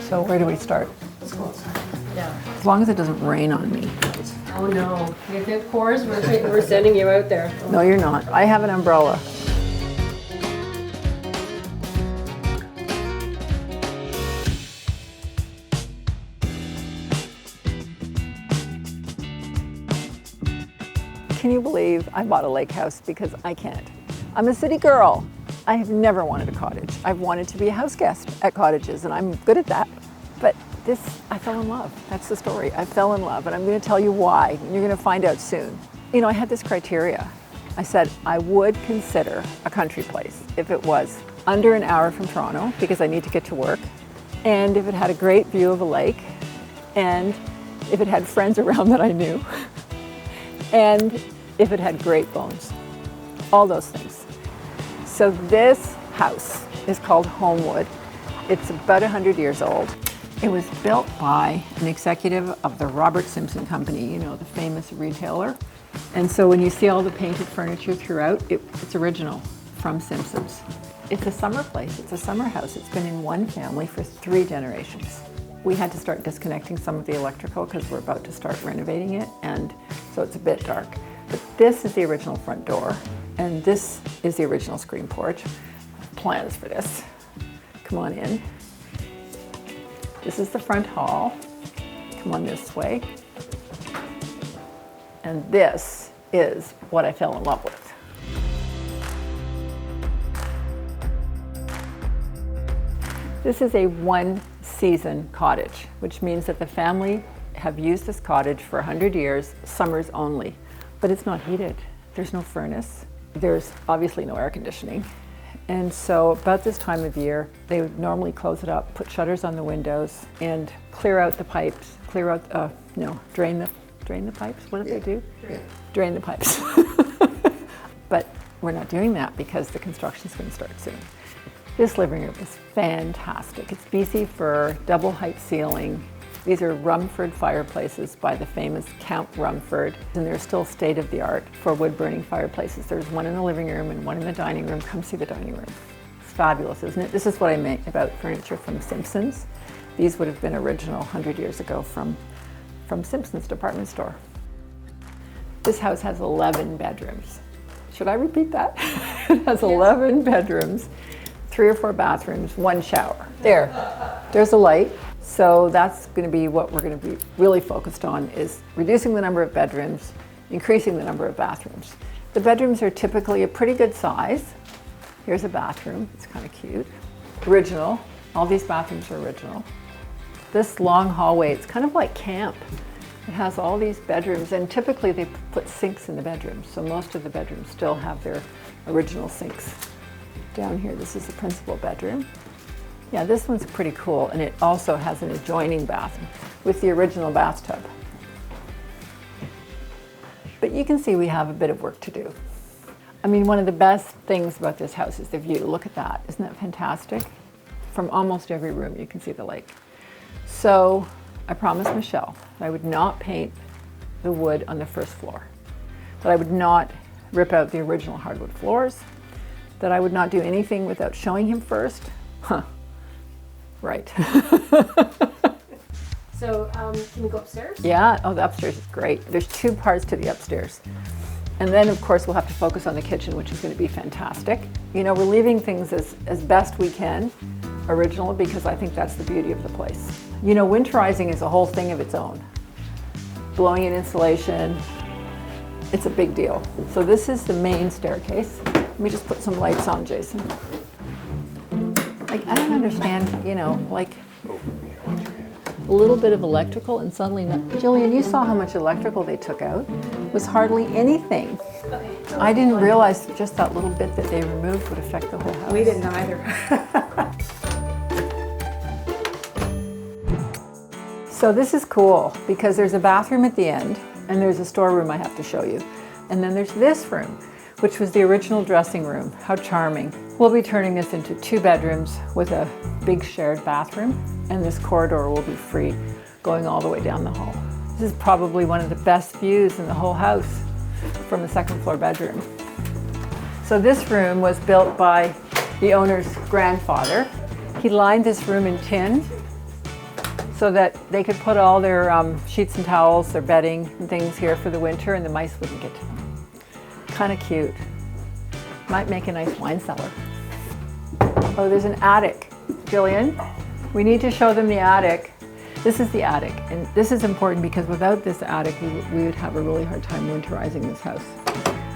So where do we start? Let's go outside. Yeah. As long as it doesn't rain on me. Oh no. If it pours, we're sending you out there. No, you're not. I have an umbrella. Can you believe I bought a lake house? Because I can't. I'm a city girl. I have never wanted a cottage. I've wanted to be a house guest at cottages, and I'm good at that. But this, I fell in love. That's the story. I fell in love, and I'm going to tell you why. You're going to find out soon. You know, I had this criteria. I said I would consider a country place if it was under an hour from Toronto, because I need to get to work, and if it had a great view of a lake, and if it had friends around that I knew, and if it had great bones. All those things. So this house is called Homewood. It's about 100 years old. It was built by an executive of the Robert Simpson Company, you know, the famous retailer. And so when you see all the painted furniture throughout, it's original from Simpson's. It's a summer place, it's a summer house. It's been in one family for 3 generations. We had to start disconnecting some of the electrical because we're about to start renovating it, and so it's a bit dark. But this is the original front door, and this is the original screen porch. Plans for this. Come on in. This is the front hall. Come on this way. And this is what I fell in love with. This is a one-season cottage, which means that the family have used this cottage for 100 years, summers only. But it's not heated. There's no furnace. There's obviously no air conditioning. And so about this time of year, they would normally close it up, put shutters on the windows, and clear out the pipes, drain the pipes. What do they do? Drain the pipes. But we're not doing that because the construction's going to start soon. This living room is fantastic. It's BC fir, double height ceiling. These are Rumford fireplaces by the famous Count Rumford, and they're still state of the art for wood burning fireplaces. There's one in the living room and one in the dining room. Come see the dining room. It's fabulous, isn't it? This is what I meant about furniture from Simpson's. These would have been original 100 years ago from Simpson's department store. This house has 11 bedrooms. Should I repeat that? It has 11 bedrooms, 3 or 4 bathrooms, 1 shower. There's a light. So that's going to be what we're going to be really focused on, is reducing the number of bedrooms, increasing the number of bathrooms. The bedrooms are typically a pretty good size. Here's a bathroom. It's kind of cute. Original. All these bathrooms are original. This long hallway, it's kind of like camp. It has all these bedrooms, and typically they put sinks in the bedrooms. So most of the bedrooms still have their original sinks. Down here, this is the principal bedroom. Yeah, this one's pretty cool, and it also has an adjoining bathroom with the original bathtub. But you can see we have a bit of work to do. I mean, one of the best things about this house is the view. Look at that. Isn't that fantastic? From almost every room, you can see the lake. So I promised Michelle that I would not paint the wood on the first floor, that I would not rip out the original hardwood floors, that I would not do anything without showing him first. Right. So can we go upstairs? Yeah, oh, the upstairs is great. There's 2 parts to the upstairs. And then of course we'll have to focus on the kitchen, which is going to be fantastic. You know, we're leaving things as best we can original, because I think that's the beauty of the place. You know, winterizing is a whole thing of its own. Blowing in insulation, it's a big deal. So this is the main staircase. Let me just put some lights on, Jason. Like, I don't understand, you know, like a little bit of electrical and suddenly not. Jillian, you saw how much electrical they took out. It was hardly anything. Okay. I didn't realize just that little bit that they removed would affect the whole house. We didn't either. So this is cool because there's a bathroom at the end, and there's a storeroom I have to show you. And then there's this room, which was the original dressing room. How charming. We'll be turning this into 2 bedrooms with a big shared bathroom, and this corridor will be free going all the way down the hall. This is probably one of the best views in the whole house from the 2nd floor bedroom. So this room was built by the owner's grandfather. He lined this room in tin, so that they could put all their sheets and towels, their bedding and things here for the winter, and the mice wouldn't get to them. Kind of cute. Might make a nice wine cellar. Oh, there's an attic. Jillian, we need to show them the attic. This is the attic, and this is important because without this attic, we would have a really hard time winterizing this house.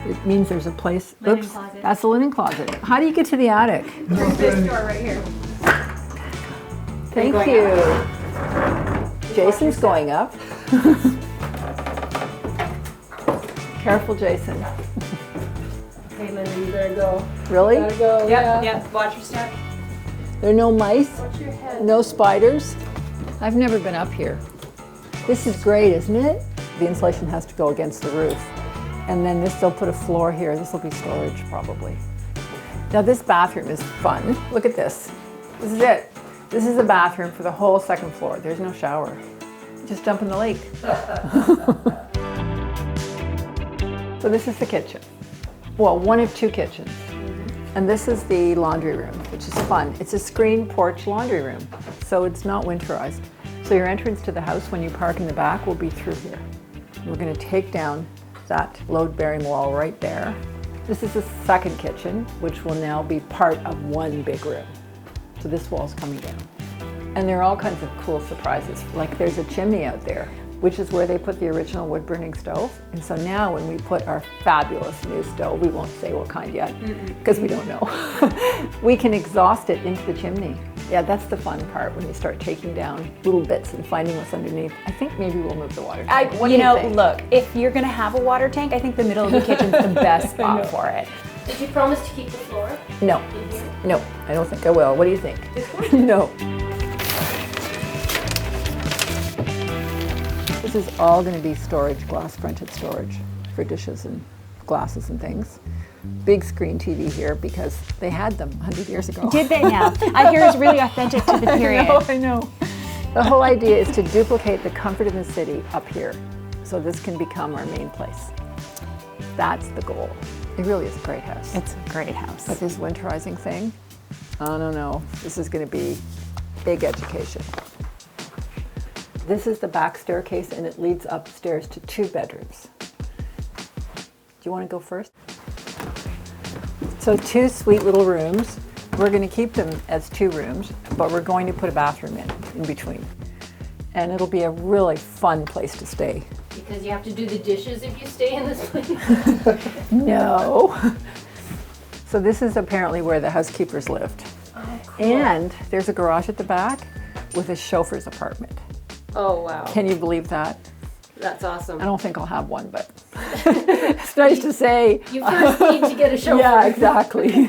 It means there's a place. Linen Oops, closet. that's the linen closet. How do you get to the attic? There's this door right here. Thank going you. Jason's going up. Careful, Jason. Okay, Lynda, you better go. Really? Gotta go. Yep, yep. Watch your step. There are no mice, Watch your head. no spiders. I've never been up here. This is great, isn't it? The insulation has to go against the roof. And then they'll put a floor here. This will be storage probably. Now this bathroom is fun. Look at this. This is it. This is the bathroom for the whole second floor. There's no shower. Just jump in the lake. So this is the kitchen. Well, one of two kitchens. And this is the laundry room, which is fun. It's a screen porch laundry room, so it's not winterized. So your entrance to the house when you park in the back will be through here. We're going to take down that load-bearing wall right there. This is the second kitchen, which will now be part of one big room. So this wall's coming down. And there are all kinds of cool surprises. Like there's a chimney out there, which is where they put the original wood-burning stove. And so now when we put our fabulous new stove, we won't say what kind yet, because we don't know. We can exhaust it into the chimney. Yeah, that's the fun part when you start taking down little bits and finding what's underneath. I think maybe we'll move the water tank. What do you think? Look, if you're gonna have a water tank, I think the middle of the kitchen's the best spot for it. Did you promise to keep the floor No, in here? no, I don't think I will. What do you think? No. This is all going to be storage, glass-fronted storage for dishes and glasses and things. Big screen TV here because they had them 100 years ago. Did they now? I hear it's really authentic to the period. I know. The whole idea is to duplicate the comfort of the city up here, so this can become our main place. That's the goal. It really is a great house. It's a great house. But this winterizing thing, I don't know. This is going to be big education. This is the back staircase, and it leads upstairs to 2 bedrooms. Do you want to go first? So 2 sweet little rooms. We're going to keep them as 2 rooms, but we're going to put a bathroom in between. And it'll be a really fun place to stay. Because you have to do the dishes if you stay in this place. No. So this is apparently where the housekeepers lived. Oh, cool. And there's a garage at the back with a chauffeur's apartment. Oh, wow. Can you believe that? That's awesome. I don't think I'll have one, but it's nice to say. You first need to get a chauffeur. Yeah, exactly.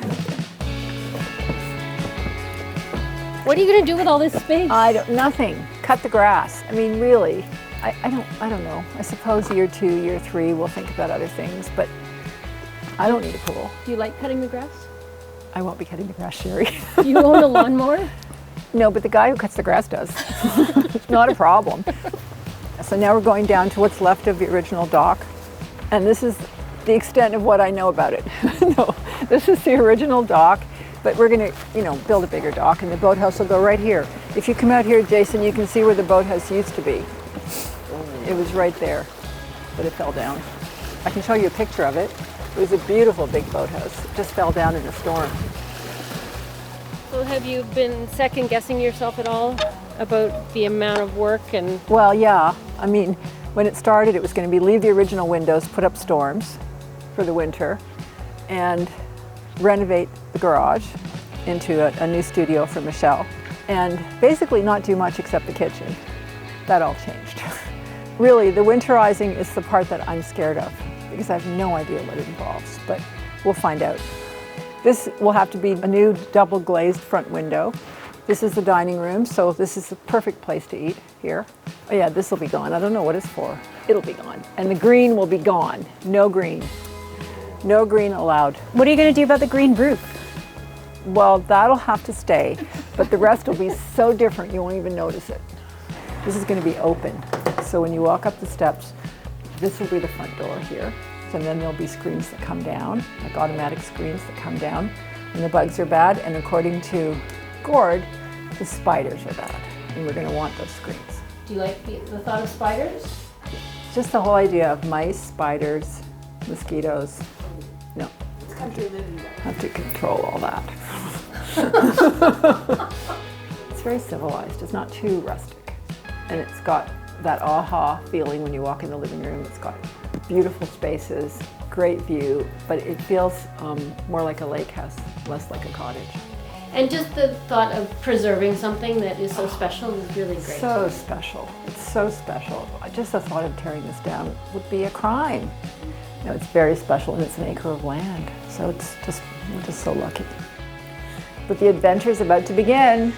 What are you going to do with all this space? Nothing. Cut the grass. I mean, really, I don't know. I suppose year 2, year 3, we'll think about other things, but I don't need a pool. Do you like cutting the grass? I won't be cutting the grass, Sherry. Do you own a lawnmower? No, but the guy who cuts the grass does. It's not a problem. So now we're going down to what's left of the original dock. And this is the extent of what I know about it. No, this is the original dock, but we're going to, build a bigger dock, and the boathouse will go right here. If you come out here, Jason, you can see where the boathouse used to be. It was right there, but it fell down. I can show you a picture of it. It was a beautiful big boathouse. It just fell down in a storm. So have you been second guessing yourself at all about the amount of work and? Well, yeah. I mean, when it started, it was going to be leave the original windows, put up storms for the winter, and renovate the garage into a new studio for Michelle. And basically not do much except the kitchen. That all changed. Really, the winterizing is the part that I'm scared of because I have no idea what it involves, but we'll find out. This will have to be a new double glazed front window. This is the dining room, so this is the perfect place to eat here. Oh yeah, this will be gone. I don't know what it's for. It'll be gone. And the green will be gone. No green. No green allowed. What are you gonna do about the green roof? Well, that'll have to stay, but the rest will be so different you won't even notice it. This is gonna be open. So when you walk up the steps, this will be the front door here. And then there'll be screens that come down, like automatic screens that come down. And the bugs are bad, and according to Gord, the spiders are bad. and we're going to want those screens. Do you like the thought of spiders? Just the whole idea of mice, spiders, mosquitoes. No. It's country living though. Have to control all that. It's very civilized. It's not too rustic. And it's got that aha feeling when you walk in the living room. It's got beautiful spaces, great view, but it feels more like a lake house, less like a cottage. And just the thought of preserving something that is so special is really great. So special. It's so special. Just the thought of tearing this down would be a crime. You know, it's very special, and it's an acre of land. So it's just, we're just so lucky. But the adventure's about to begin.